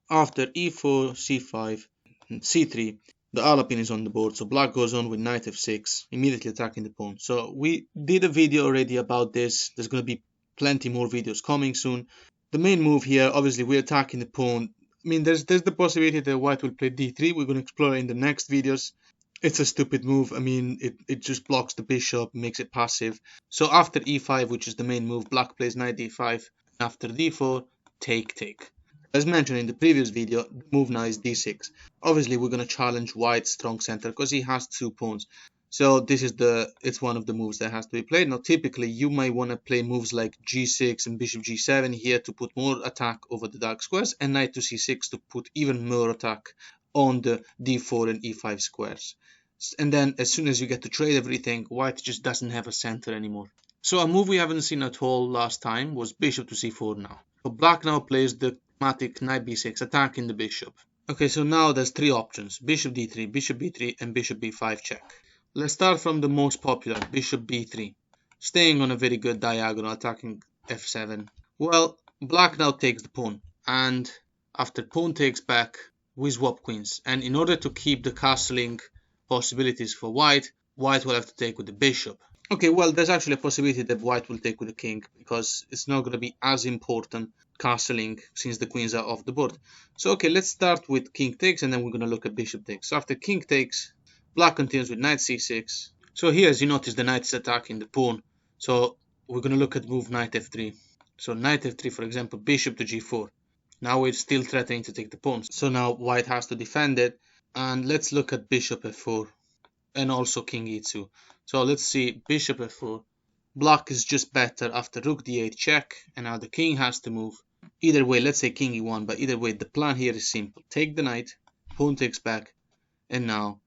After e4, c5, c3, the Alapin is on the board, so black goes on with knight f6, immediately attacking the pawn. So we did a video already about this. There's going to be plenty more videos coming soon. The main move here, obviously, we're attacking the pawn. I mean, there's the possibility that white will play d3. We're going to explore it in the next videos. It's a stupid move. I mean, it just blocks the bishop, makes it passive. So after e5, which is the main move, black plays knight d5. After d4, take. As mentioned in the previous video, the move now is d6. Obviously, we're going to challenge white's strong center because he has two pawns. So it's one of the moves that has to be played. Now, typically, you might want to play moves like g6 and bishop g7 here to put more attack over the dark squares, and knight to c6 to put even more attack on the d4 and e5 squares. And then as soon as you get to trade everything, white just doesn't have a center anymore. So a move we haven't seen at all last time was bishop to c4 now. So black now plays the matic knight b6, attacking the bishop. Okay, so now there's three options: bishop d3, bishop b3, and bishop b5 check. Let's start from the most popular, bishop b3. Staying on a very good diagonal, attacking f7. Well, black now takes the pawn, and after pawn takes back, we swap queens. And in order to keep the castling possibilities for white will have to take with the bishop. Okay, well, there's actually a possibility that white will take with the king, because it's not going to be as important castling since the queens are off the board. So okay, let's start with king takes, and then we're going to look at bishop takes. So after king takes, black continues with knight c6. So here, as you notice, the knight is attacking the pawn. So we're going to look at move knight f3. So knight f3, for example, bishop to g4. Now we're still threatening to take the pawn. So now white has to defend it. And let's look at bishop f4 and also king e2. So let's see, bishop f4. Black is just better after rook d8 check, and now the king has to move. Either way, let's say king e1, but either way, the plan here is simple. Take the knight, pawn takes back, and now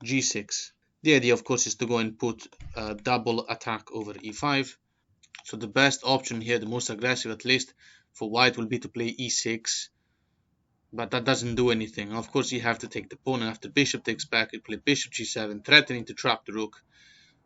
g6. The idea, of course, is to go and put a double attack over e5. So the best option here, the most aggressive at least, for white will be to play e6. But that doesn't do anything. Of course, you have to take the pawn, and after bishop takes back, you play bishop g7, threatening to trap the rook.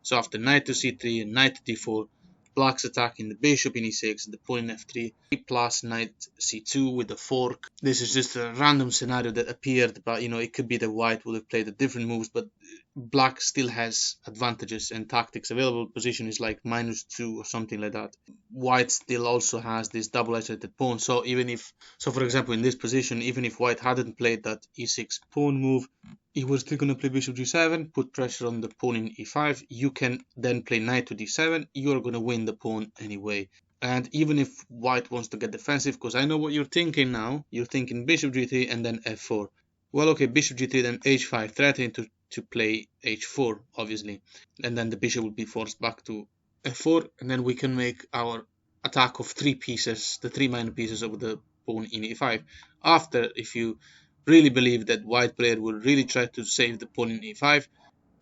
So after knight to c3 and knight to d4, black's attacking the bishop in e6, the pawn in f3, plus knight c2 with the fork. This is just a random scenario that appeared, but it could be that white would have played the different moves, but black still has advantages and tactics. Available position is like -2 or something like that. White still also has this double-edged pawn, so for example, in this position, even if white hadn't played that e6 pawn move, he was still going to play bishop g7, put pressure on the pawn in e5. You can then play knight to d7. You're going to win the pawn anyway. And even if white wants to get defensive, because I know what you're thinking now, you're thinking bishop g3 and then f4. Well, okay, bishop g3, then h5, threatening to play h4, obviously. And then the bishop will be forced back to f4, and then we can make our attack of three pieces, the three minor pieces of the pawn in e5. After, if you really believe that white player will really try to save the pawn in e5,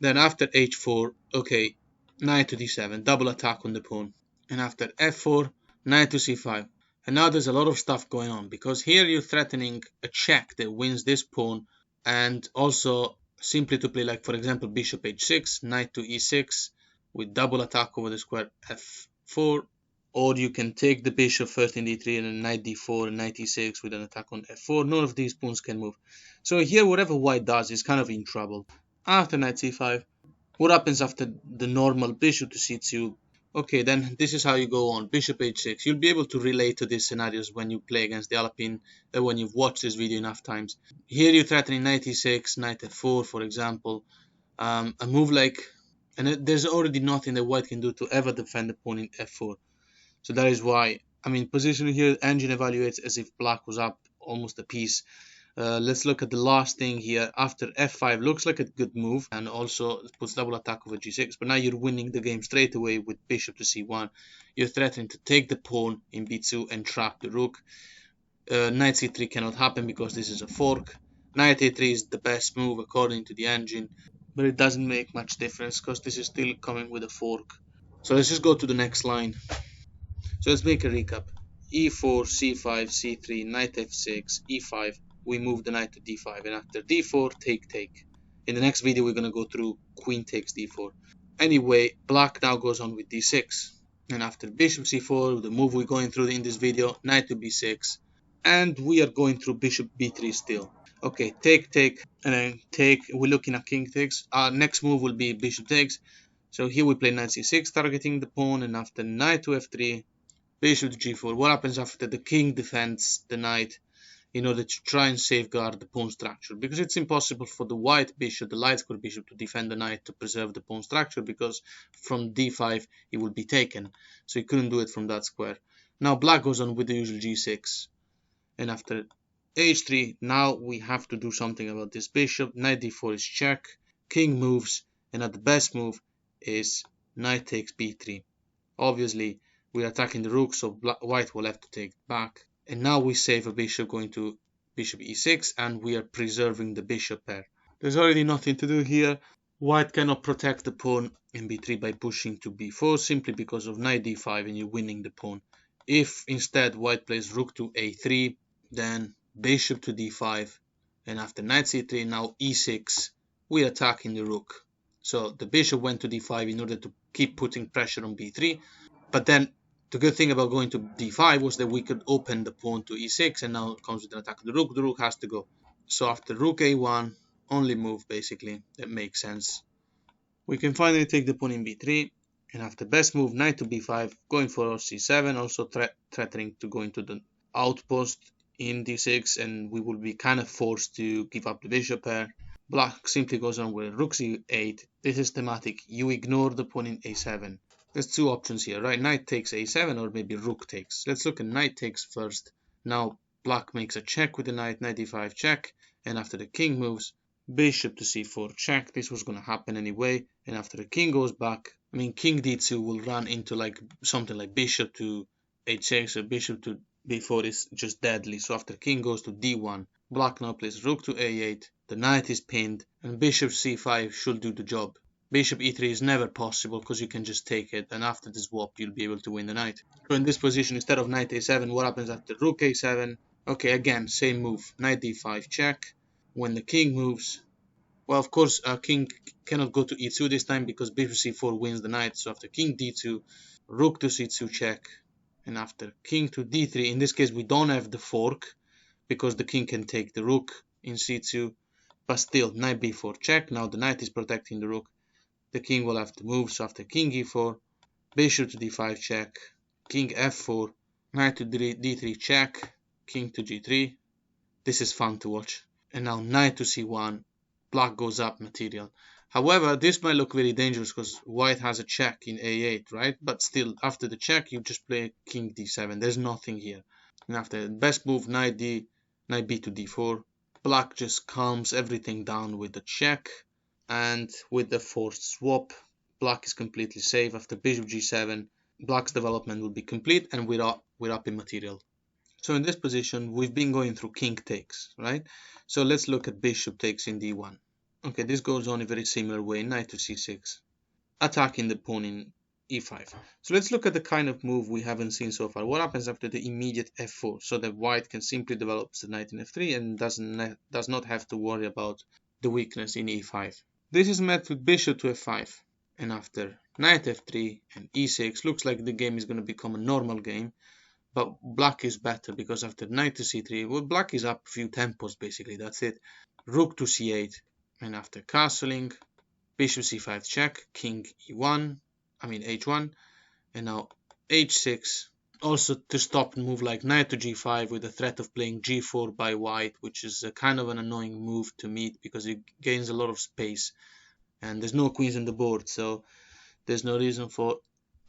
then after h4, okay, knight to d7, double attack on the pawn. And after f4, knight to c5. And now there's a lot of stuff going on, because here you're threatening a check that wins this pawn, and also simply to play, like, for example, bishop h6, knight to e6 with double attack over the square f4, or you can take the bishop first in d3 and then knight d4 and knight e6 with an attack on f4. None of these pawns can move. So here, whatever white does is kind of in trouble. After knight c5, what happens after the normal bishop to c2? Okay, then this is how you go on. Bishop h6. You'll be able to relate to these scenarios when you play against the Alapin, when you've watched this video enough times. Here you're threatening knight e6, knight f4, for example. A move like... And there's already nothing that white can do to ever defend the pawn in f4. So that is why, I mean, position here, engine evaluates as if black was up almost a piece. Let's look at the last thing here. After f5, looks like a good move, and also puts double attack over g6. But now you're winning the game straight away with bishop to c1. You're threatening to take the pawn in b2 and trap the rook. Knight c3 cannot happen because this is a fork. Knight a3 is the best move according to the engine, but it doesn't make much difference because this is still coming with a fork. So let's just go to the next line. So let's make a recap. e4, c5, c3, knight f6, e5. We move the knight to d5, and after d4, take. In the next video, we're going to go through queen takes d4. Anyway, black now goes on with d6. And after bishop c4, the move we're going through in this video, knight to b6. and we are going through bishop b3 still. Okay, take, and then take. We're looking at king takes. Our next move will be bishop takes. So here we play knight c6, targeting the pawn, and after knight to f3, bishop to g4. What happens after the king defends the knight in order to try and safeguard the pawn structure? Because it's impossible for the white bishop, the light square bishop, to defend the knight to preserve the pawn structure, because from d5 it will be taken. So he couldn't do it from that square. Now black goes on with the usual g6. And after h3, now we have to do something about this bishop. Knight d4 is check, king moves, and at the best move is knight takes b3. Obviously, we are attacking the rook, so white will have to take back. And now we save a bishop going to bishop e6, and we are preserving the bishop pair. There's already nothing to do here. White cannot protect the pawn in b3 by pushing to b4, simply because of knight d5 and you're winning the pawn. If instead white plays rook to a3, then bishop to d5, and after knight c3, now e6, we're attacking the rook. So the bishop went to d5 in order to keep putting pressure on b3, but then the good thing about going to d5 was that we could open the pawn to e6, and now it comes with an attack of the rook has to go. So after rook a1, only move basically that makes sense, we can finally take the pawn in b3, and after best move knight to b5, going for c7, also threatening to go into the outpost in d6, and we will be kind of forced to give up the bishop pair. Black simply goes on with rook c8. This is thematic. You ignore the pawn in a7. There's two options here, right? Knight takes a7, or maybe rook takes. Let's look at knight takes first. Now black makes a check with the knight, knight d5 check, and after the king moves, bishop to c4 check. This was going to happen anyway, and after the king goes back, I mean king d2 will run into like something like bishop to h6, or bishop to b4 is just deadly. So after king goes to d1, black now plays rook to a8, the knight is pinned, and bishop c5 should do the job. Bishop e3 is never possible because you can just take it, and after the swap you'll be able to win the knight. So in this position, instead of knight a7, what happens after rook a7? Okay, again, same move, knight d5 check. When the king moves, well, of course, king cannot go to e2 this time because bishop c4 wins the knight. So after king d2, rook to c2 check, and after king to d3, in this case we don't have the fork because the king can take the rook in c2, but still knight b4 check. Now the knight is protecting the rook, the king will have to move. So after king e4, bishop to d5 check, king f4, knight to d3 check, king to g3. This is fun to watch. And now knight to c1, black goes up material. However, this might look very dangerous because white has a check in a8, right? But still, after the check, you just play king d7. There's nothing here. And after the best move, knight b to d4, black just calms everything down with the check, and with the forced swap, black is completely safe. After bishop g7, black's development will be complete, and we're up in material. So in this position, we've been going through king takes, right? So let's look at bishop takes in d1. Okay, this goes on a very similar way, knight to c6, attacking the pawn in e5. So let's look at the kind of move we haven't seen so far. What happens after the immediate f4, so that white can simply develop the knight in f3 and does not have to worry about the weakness in e5. This is met with bishop to f5, and after knight f3 and e6, looks like the game is going to become a normal game. But black is better because after knight to c3, well, black is up a few tempos basically, that's it. Rook to c8, and after castling, bishop c5 check, king e1, h1, and now h6, also to stop and move like knight to g5 with the threat of playing g4 by white, which is a kind of an annoying move to meet because it gains a lot of space, and there's no queens on the board, so there's no reason for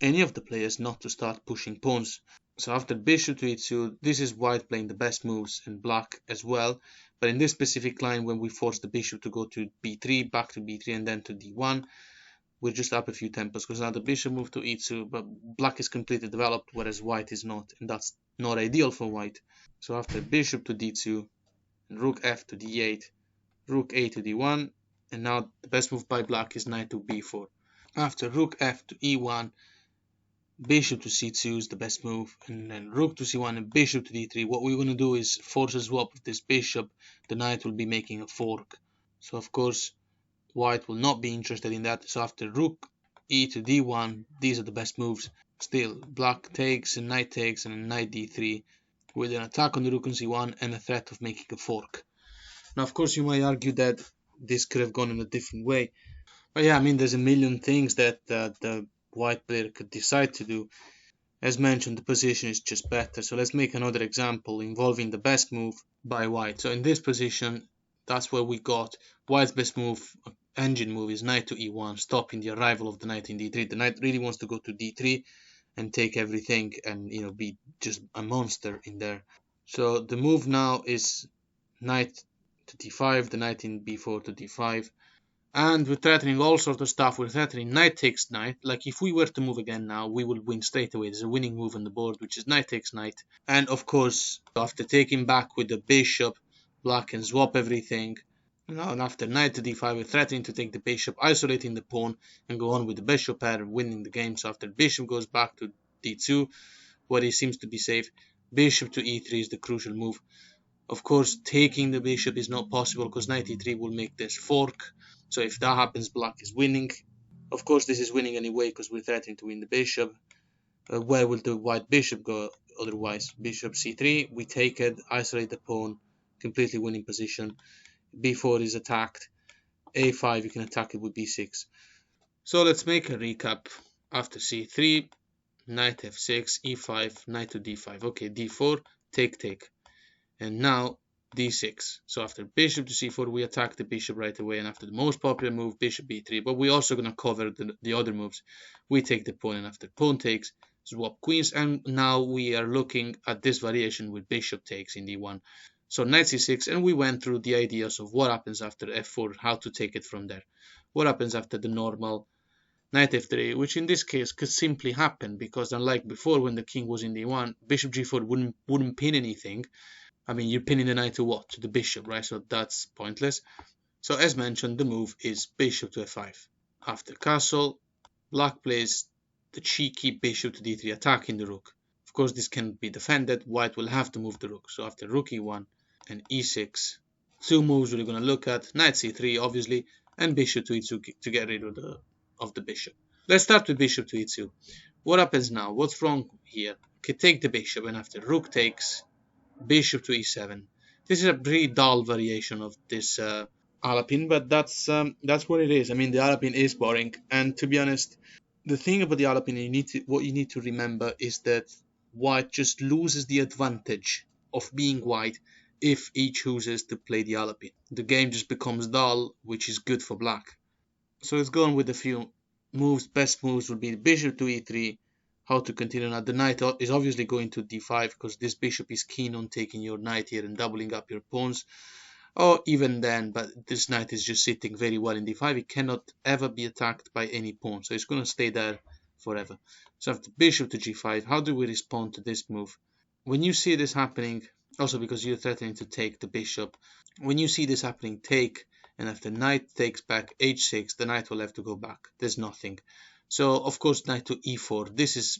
any of the players not to start pushing pawns. So after bishop to e2, this is white playing the best moves and black as well. But in this specific line, when we force the bishop to go to b3, back to b3, and then to d1, we're just up a few tempos because now the bishop moved to e2, but black is completely developed, whereas white is not, and that's not ideal for white. So after bishop to d2, rook f to d8, rook a to d1, and now the best move by black is knight to b4. After rook f to e1, bishop to c2 is the best move, and then rook to c1 and bishop to d3. What we're going to do is force a swap with this bishop. The knight will be making a fork, so of course white will not be interested in that. So after rook e to d1, these are the best moves. Still, black takes and knight takes and knight d3. with an attack on the rook on c1 and a threat of making a fork. Now, of course, you might argue that this could have gone in a different way. But yeah, I mean, there's a million things that the white player could decide to do. As mentioned, the position is just better. So let's make another example involving the best move by white. So in this position, that's where we got white's best move, engine move, is knight to e1, stopping the arrival of the knight in d3. The knight really wants to go to d3 and take everything and, you know, be just a monster in there. So the move now is knight to d5, the knight in b4 to d5. And we're threatening all sorts of stuff. We're threatening knight takes knight. Like if we were to move again now, we will win straight away. There's a winning move on the board, which is knight takes knight. And of course, after taking back with the bishop, black can swap everything. And after knight to d5, we're threatening to take the bishop, isolating the pawn, and go on with the bishop pair, winning the game. So after bishop goes back to d2, where he seems to be safe, bishop to e3 is the crucial move. Of course, taking the bishop is not possible because knight e3 will make this fork. So if that happens, black is winning. Of course, this is winning anyway because we're threatening to win the bishop. Where will the white bishop go otherwise? Bishop c3, we take it, isolate the pawn, completely winning position. b4 is attacked. a5, you can attack it with b6. So let's make a recap. After c3, knight f6, e5, knight to d5. Okay, d4, take. And now d6. So after bishop to c4, we attack the bishop right away, and after the most popular move, bishop b3, but we're also going to cover the other moves. We take the pawn, and after pawn takes, swap queens, and now we are looking at this variation with bishop takes in d1. So knight c6, and we went through the ideas of what happens after f4, how to take it from there. What happens after the normal knight f3, which in this case could simply happen, because unlike before when the king was in d1, bishop g4 wouldn't pin anything. I mean, you're pinning the knight to what? To the bishop, right? So that's pointless. So as mentioned, the move is bishop to f5. After castle, black plays the cheeky bishop to d3, attacking the rook. Of course, this cannot be defended. White will have to move the rook. So after rook e1 and e6, two moves we're going to look at. Knight c3, obviously, and bishop to e2 to get rid of the bishop. Let's start with bishop to e2. What happens now? What's wrong here? Okay, take the bishop, and after rook takes, bishop to e7. This is a pretty dull variation of this Alapin, but that's what it is. I mean, the Alapin is boring, and to be honest, the thing about the Alapin, what you need to remember is that white just loses the advantage of being white if he chooses to play the Alapin. The game just becomes dull, which is good for black. So let's go on with a few moves. Best moves would be bishop to e3. How to continue now? The knight is obviously going to d5 because this bishop is keen on taking your knight here and doubling up your pawns. Or even then, but this knight is just sitting very well in d5. It cannot ever be attacked by any pawn, so it's going to stay there forever. So after bishop to g5, how do we respond to this move? When you see this happening, also because you're threatening to take the bishop, when you see this happening, take, and after knight takes back h6, the knight will have to go back. There's nothing. So, of course, knight to e4. This is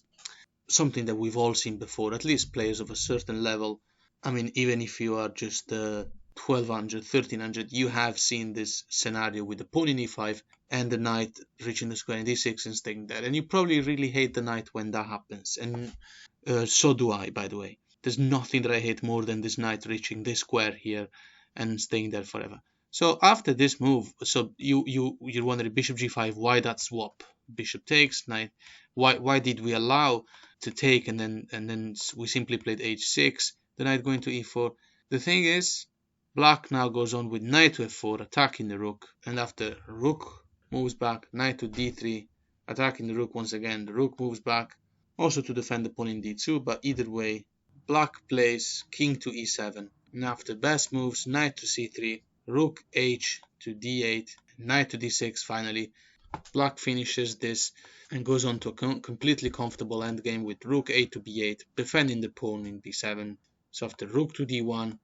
something that we've all seen before, at least players of a certain level. I mean, even if you are just 1200, 1300, you have seen this scenario with the pawn in e5 and the knight reaching the square in d6 and staying there. And you probably really hate the knight when that happens. And so do I, by the way. There's nothing that I hate more than this knight reaching this square here and staying there forever. So after this move, so you're wondering bishop g5, why that swap? Bishop takes, knight. Why did we allow to take and then we simply played h6, the knight going to e4? The thing is, black now goes on with knight to f4, attacking the rook, and after rook moves back, knight to d3, attacking the rook once again. The rook moves back, also to defend the pawn in d2, but either way, black plays king to e7, and after best moves, knight to c3, rook h to d8, knight to d6 finally. Black finishes this and goes on to a completely comfortable endgame with rook a to b8, defending the pawn in b7. So after rook to d1,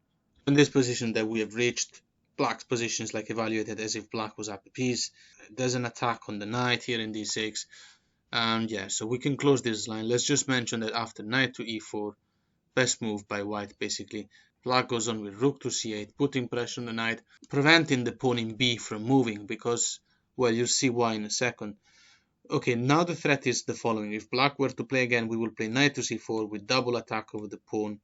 in this position that we have reached, black's position is like evaluated as if black was up a piece. There's an attack on the knight here in d6, and yeah, so we can close this line. Let's just mention that after knight to e4, best move by white basically. Black goes on with rook to c8, putting pressure on the knight, preventing the pawn in b from moving because, well, you'll see why in a second. Okay, now the threat is the following. If black were to play again, we will play knight to c4 with double attack over the pawn.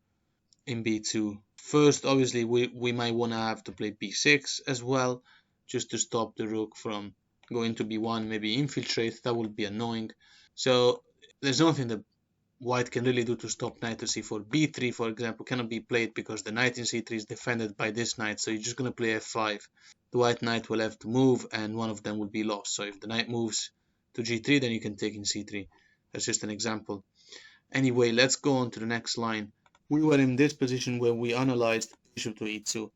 in b2. First, obviously, we might want to have to play b6 as well, just to stop the rook from going to b1, maybe infiltrate. That would be annoying. So there's nothing that white can really do to stop knight to c4. b3, for example, cannot be played because the knight in c3 is defended by this knight, so you're just going to play f5. The white knight will have to move, and one of them will be lost. So if the knight moves to g3, then you can take in c3. That's just an example. Anyway, let's go on to the next line. We were in this position where we analyzed bishop to e2.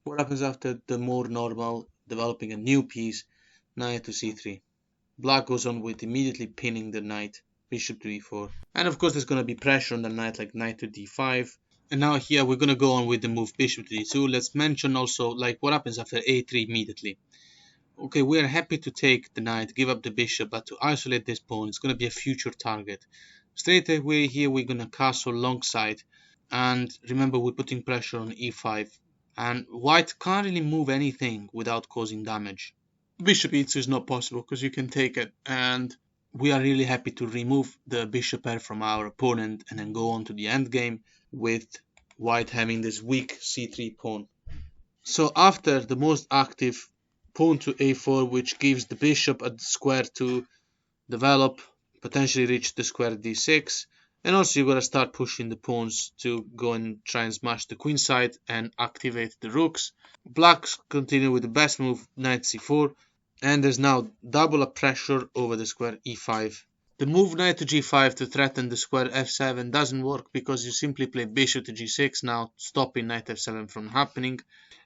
What happens after the more normal, developing a new piece, knight to c3? Black goes on with immediately pinning the knight, bishop to e4. And of course there's going to be pressure on the knight, like knight to d5. And now here we're going to go on with the move bishop to d2. Let's mention also like what happens after a3 immediately. Okay, we are happy to take the knight, give up the bishop, but to isolate this pawn, it's going to be a future target. Straight away here we're going to castle alongside. And remember, we're putting pressure on e5. And white can't really move anything without causing damage. Bishop e2 is not possible because you can take it, and we are really happy to remove the bishop pair from our opponent and then go on to the endgame with white having this weak c3 pawn. So after the most active pawn to a4, which gives the bishop a square to develop, potentially reach the square d6, and also you gotta start pushing the pawns to go and try and smash the queen side and activate the rooks. Blacks continue with the best move, knight c4, and there's now double pressure over the square e5. The move knight to g5 to threaten the square f7 doesn't work because you simply play bishop to g6 now, stopping knight f7 from happening.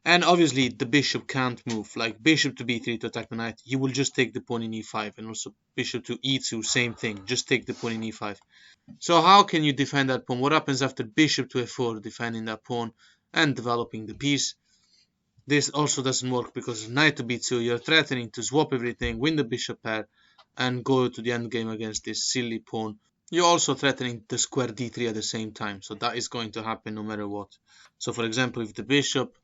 And obviously the bishop can't move, like bishop to b3 to attack the knight, you will just take the pawn in e5, and also bishop to e2, same thing, just take the pawn in e5. So how can you defend that pawn? What happens after bishop to f4, defending that pawn and developing the piece? This also doesn't work because knight to b2, you're threatening to swap everything, win the bishop pair, and go to the endgame against this silly pawn. You're also threatening the square d3 at the same time, so that is going to happen no matter what. So for example, if the bishop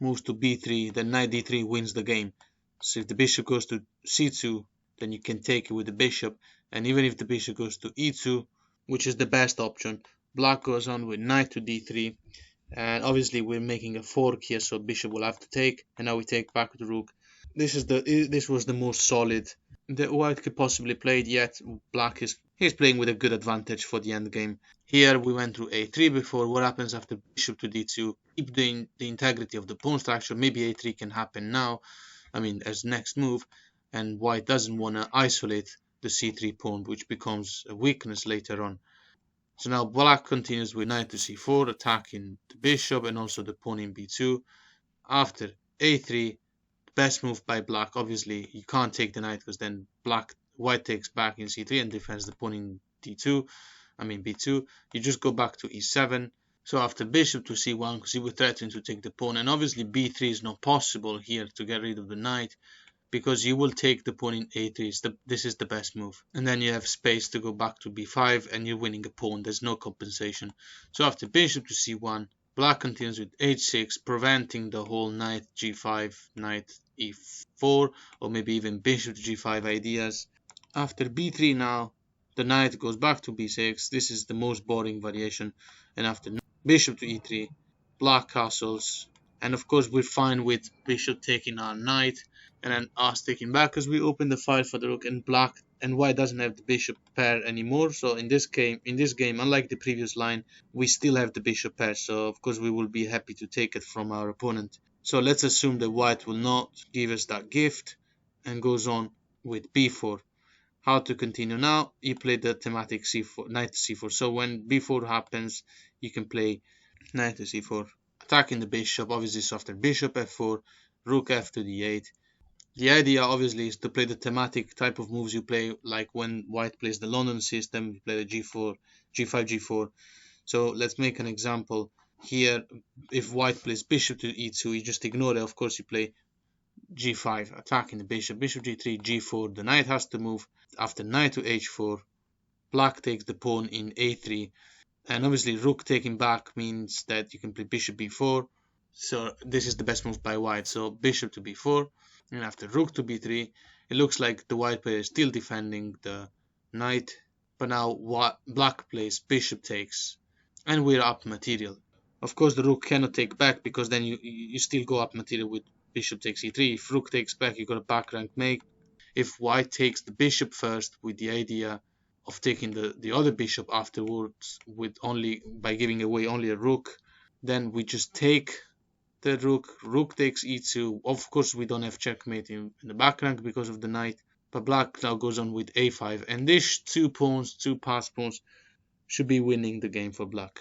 moves to b3, then knight d3 wins the game. So if the bishop goes to c2, then you can take it with the bishop, and even if the bishop goes to e2, which is the best option, black goes on with knight to d3. And obviously we're making a fork here, so bishop will have to take, and now we take back the rook. This was the most solid that white could possibly play, yet black he's playing with a good advantage for the endgame. Here we went through a3 before. What happens after bishop to d2? Keep the integrity of the pawn structure. Maybe a3 can happen now, as next move, and white doesn't want to isolate the c3 pawn, which becomes a weakness later on. So now black continues with knight to c4, attacking the bishop and also the pawn in b2. After a3, best move by black. Obviously, you can't take the knight because then white takes back in c3 and defends the pawn in b2. You just go back to e7. So after bishop to c1, because he was threatening to take the pawn, and obviously b3 is not possible here to get rid of the knight, because you will take the pawn in a3. This is the best move. And then you have space to go back to b5 and you're winning a pawn. There's no compensation. So after bishop to c1, black continues with h6, preventing the whole knight g5, knight e4, or maybe even bishop to g5 ideas. After b3 now, the knight goes back to b6. This is the most boring variation. And after bishop to e3, black castles. And of course we're fine with bishop taking our knight and then us taking back because we open the file for the rook, and black and white doesn't have the bishop pair anymore. So in this game, unlike the previous line, we still have the bishop pair. So of course we will be happy to take it from our opponent. So let's assume that white will not give us that gift and goes on with b4. How to continue now? You play the thematic c4, knight to c4. So when b4 happens, you can play knight to c4, attacking the bishop. Obviously, so after bishop f4, rook f to d8. The idea obviously is to play the thematic type of moves you play, like when white plays the London system, you play the g4, g5, g4. So let's make an example here. If white plays bishop to e2, you just ignore it. Of course, you play g5, attacking the bishop, bishop g3, g4. The knight has to move. After knight to h4, black takes the pawn in a3, and obviously rook taking back means that you can play bishop b4. So this is the best move by white. So bishop to b4, and after rook to b3, it looks like the white player is still defending the knight, but now black plays bishop takes, and we're up material. Of course, the rook cannot take back, because then you still go up material with bishop takes e3. If rook takes back, you got a back rank make. If white takes the bishop first, with the idea of taking the other bishop afterwards, with only by giving away only a rook, then we just take the rook takes e2. Of course, we don't have checkmate in the back rank because of the knight, but black now goes on with a5, and these two pawns, two passed pawns, should be winning the game for black.